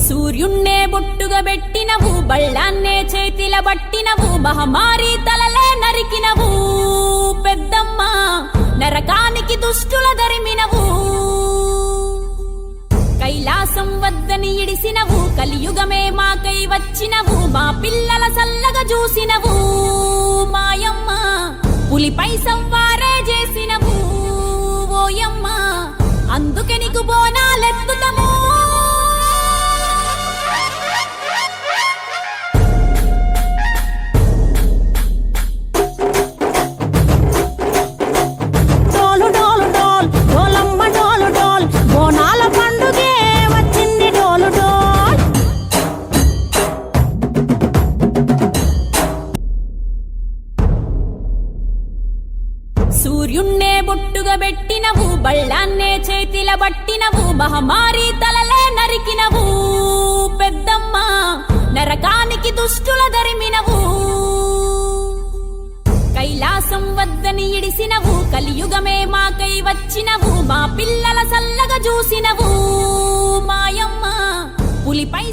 సూర్యున్నే బొట్టుగా పెట్టినవు, బళ్ళాన్నే చేతిల బట్టినవు, మహమారి తలలే నరికినవు పెద్దమ్మ, నరకానికి దుష్టుల దరిమినవు. కైలాసం వద్దని ఇడిసినవు, కలియుగమే మాకై వచ్చినవు, మా పిల్లల సల్లగా చూసినవు మాయమ్మ, పులిపై సవ్వారే చేసినవు ఓయమ్మ, అందుకే నీకు బోనాలెత్తుతము. సూర్యున్నే బొట్టుగా పెట్టినవు, బళ్ళాన్నే చేతిల బట్టినవు, మహమారి తలలే నరికినవు పెద్దమ్మ, నరకానికి దుష్టుల దరిమినవు. కైలాసం వద్దని ఇడిసినవు, కలియుగమే మాకై వచ్చినవు, మా పిల్లల సల్లగా చూసినవు మాయమ్మ, పులిపై